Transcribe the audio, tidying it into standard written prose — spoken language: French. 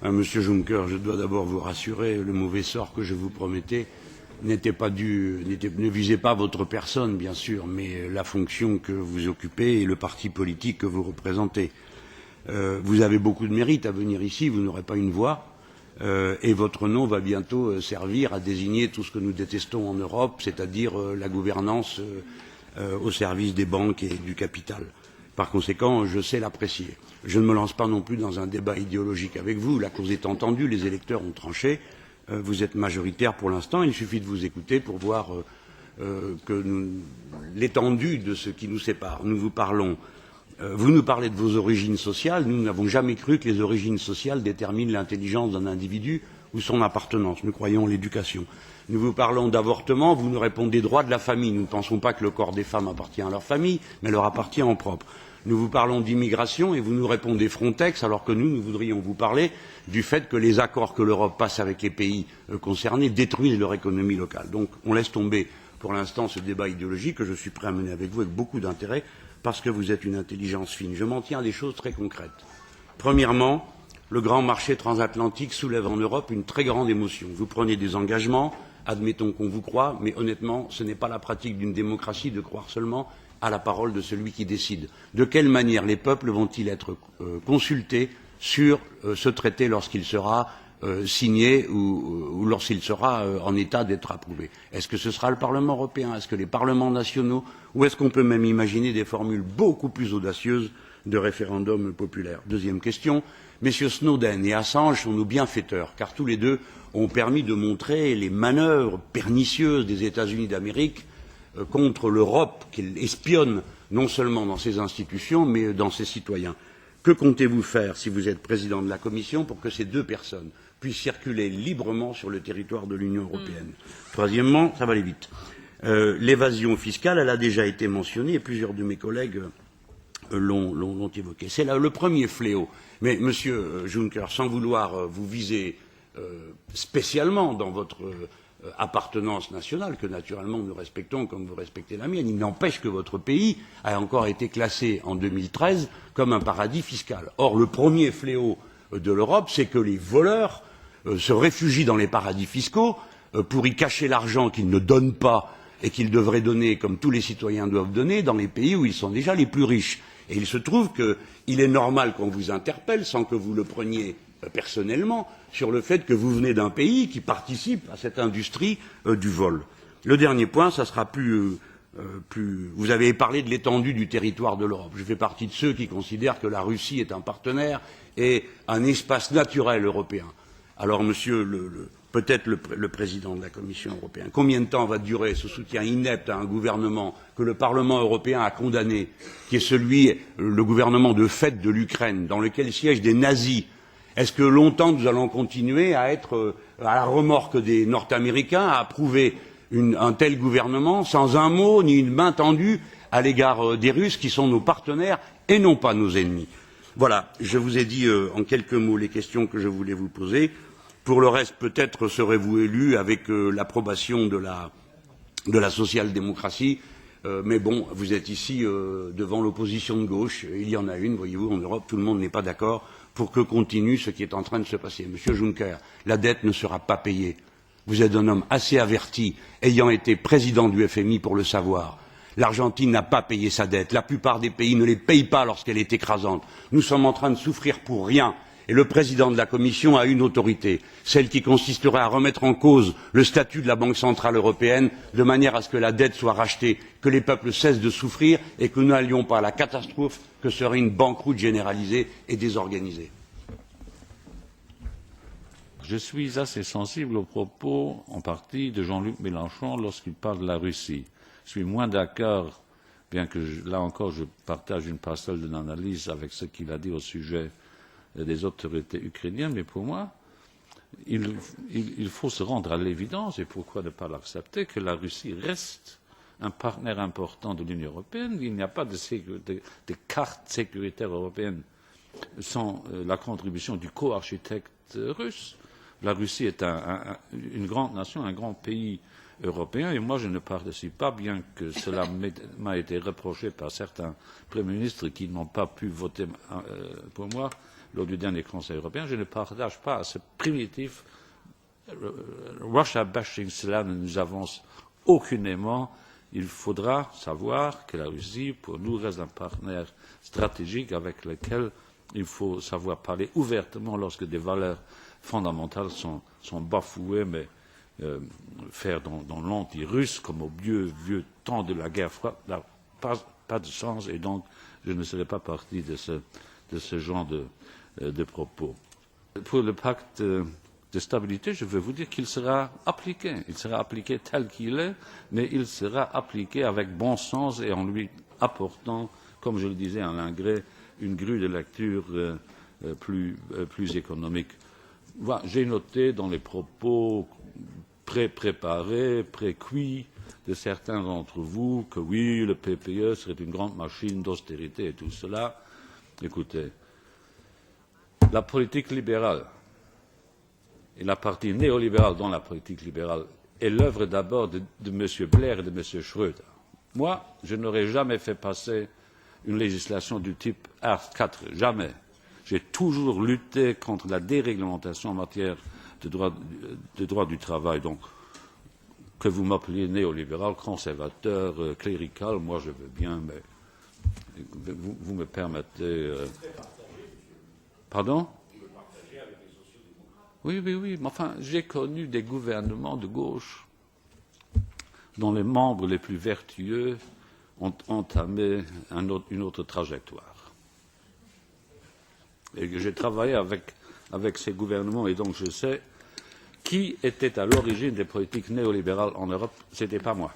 Monsieur Juncker, je dois d'abord vous rassurer, le mauvais sort que je vous promettais ne visait pas votre personne, bien sûr, mais la fonction que vous occupez et le parti politique que vous représentez. Vous avez beaucoup de mérite à venir ici, vous n'aurez pas une voix, et votre nom va bientôt servir à désigner tout ce que nous détestons en Europe, c'est-à-dire la gouvernance au service des banques et du capital. Par conséquent, je sais l'apprécier. Je ne me lance pas non plus dans un débat idéologique avec vous. La cause est entendue, les électeurs ont tranché. Vous êtes majoritaire pour l'instant. Il suffit de vous écouter pour voir l'étendue de ce qui nous sépare. Nous vous parlons. Vous nous parlez de vos origines sociales. Nous n'avons jamais cru que les origines sociales déterminent l'intelligence d'un individu ou son appartenance. Nous croyons en l'éducation. Nous vous parlons d'avortement. Vous nous répondez droit de la famille. Nous ne pensons pas que le corps des femmes appartient à leur famille, mais leur appartient en propre. Nous vous parlons d'immigration et vous nous répondez Frontex, alors que nous voudrions vous parler du fait que les accords que l'Europe passe avec les pays concernés détruisent leur économie locale. Donc on laisse tomber pour l'instant ce débat idéologique que je suis prêt à mener avec vous avec beaucoup d'intérêt parce que vous êtes une intelligence fine. Je m'en tiens à des choses très concrètes. Premièrement, le grand marché transatlantique soulève en Europe une très grande émotion. Vous prenez des engagements, admettons qu'on vous croit, mais honnêtement, ce n'est pas la pratique d'une démocratie de croire seulement à la parole de celui qui décide. De quelle manière les peuples vont-ils être consultés sur ce traité lorsqu'il sera signé ou lorsqu'il sera en état d'être approuvé? Est-ce que ce sera le Parlement européen? Est-ce que les parlements nationaux? Ou est-ce qu'on peut même imaginer des formules beaucoup plus audacieuses de référendum populaire? Deuxième question. Messieurs Snowden et Assange sont nos bienfaiteurs, car tous les deux ont permis de montrer les manœuvres pernicieuses des États-Unis d'Amérique contre l'Europe, qu'elle espionne non seulement dans ses institutions, mais dans ses citoyens. Que comptez-vous faire, si vous êtes président de la Commission, pour que ces deux personnes puissent circuler librement sur le territoire de l'Union européenne? Troisièmement, ça va aller vite. L'évasion fiscale, elle a déjà été mentionnée et plusieurs de mes collègues l'ont évoqué. C'est là le premier fléau. Mais, Monsieur Juncker, sans vouloir vous viser spécialement dans votre appartenance nationale, que naturellement nous respectons comme vous respectez la mienne, il n'empêche que votre pays a encore été classé en 2013 comme un paradis fiscal. Or, le premier fléau de l'Europe, c'est que les voleurs se réfugient dans les paradis fiscaux pour y cacher l'argent qu'ils ne donnent pas et qu'ils devraient donner, comme tous les citoyens doivent donner, dans les pays où ils sont déjà les plus riches. Et il se trouve qu'il est normal qu'on vous interpelle, sans que vous le preniez personnellement, sur le fait que vous venez d'un pays qui participe à cette industrie du vol. Le dernier point, ça sera vous avez parlé de l'étendue du territoire de l'Europe. Je fais partie de ceux qui considèrent que la Russie est un partenaire et un espace naturel européen. Alors, monsieur peut-être le président de la Commission européenne, combien de temps va durer ce soutien inepte à un gouvernement que le Parlement européen a condamné, qui est le gouvernement de fait de l'Ukraine, dans lequel siègent des nazis? Est-ce que longtemps nous allons continuer à être à la remorque des Nord-Américains, à approuver un tel gouvernement sans un mot ni une main tendue à l'égard des Russes qui sont nos partenaires et non pas nos ennemis? Voilà, je vous ai dit en quelques mots les questions que je voulais vous poser. Pour le reste, peut-être serez-vous élu avec l'approbation de la social-démocratie, mais bon, vous êtes ici devant l'opposition de gauche, il y en a une, voyez-vous, en Europe, tout le monde n'est pas d'accord pour que continue ce qui est en train de se passer. Monsieur Juncker, la dette ne sera pas payée. Vous êtes un homme assez averti, ayant été président du FMI pour le savoir. L'Argentine n'a pas payé sa dette. La plupart des pays ne les payent pas lorsqu'elle est écrasante. Nous sommes en train de souffrir pour rien. Et le président de la Commission a une autorité, celle qui consisterait à remettre en cause le statut de la Banque centrale européenne, de manière à ce que la dette soit rachetée, que les peuples cessent de souffrir et que nous n'allions pas à la catastrophe que serait une banqueroute généralisée et désorganisée. Je suis assez sensible aux propos, en partie, de Jean-Luc Mélenchon lorsqu'il parle de la Russie. Je suis moins d'accord, bien que là encore je partage une parcelle de l'analyse avec ce qu'il a dit au sujet des autorités ukrainiennes, mais pour moi, il faut se rendre à l'évidence, et pourquoi ne pas l'accepter, que la Russie reste un partenaire important de l'Union européenne. Il n'y a pas de carte sécuritaire européenne sans la contribution du co-architecte russe. La Russie est une grande nation, un grand pays européen, et moi je ne participe pas, bien que cela m'a été reproché par certains premiers ministres qui n'ont pas pu voter pour moi lors du dernier Conseil européen, je ne partage pas ce primitif Russia bashing. Cela ne nous avance aucunement. Il faudra savoir que la Russie, pour nous, reste un partenaire stratégique avec lequel il faut savoir parler ouvertement lorsque des valeurs fondamentales sont bafouées, mais faire dans l'anti-russe, comme au vieux temps de la guerre froide, n'a pas de sens, et donc je ne serai pas partie de ce genre de propos. Pour le pacte de stabilité, je veux vous dire qu'il sera appliqué. Il sera appliqué tel qu'il est, mais il sera appliqué avec bon sens et en lui apportant, comme je le disais à Alain Gray, une grille de lecture plus économique. Voilà, j'ai noté dans les propos pré-préparés, pré-cuits de certains d'entre vous que oui, le PPE serait une grande machine d'austérité et tout cela. Écoutez, la politique libérale et la partie néolibérale dans la politique libérale est l'œuvre d'abord de M. Blair et de M. Schröder. Moi, je n'aurais jamais fait passer une législation du type Art 4, jamais. J'ai toujours lutté contre la déréglementation en matière de droit du travail. Donc, que vous m'appeliez néolibéral, conservateur, clérical, moi je veux bien, mais vous me permettez. Pardon? Oui, mais enfin, j'ai connu des gouvernements de gauche dont les membres les plus vertueux ont entamé une autre trajectoire. Et j'ai travaillé avec ces gouvernements et donc je sais qui était à l'origine des politiques néolibérales en Europe. Ce n'était pas moi.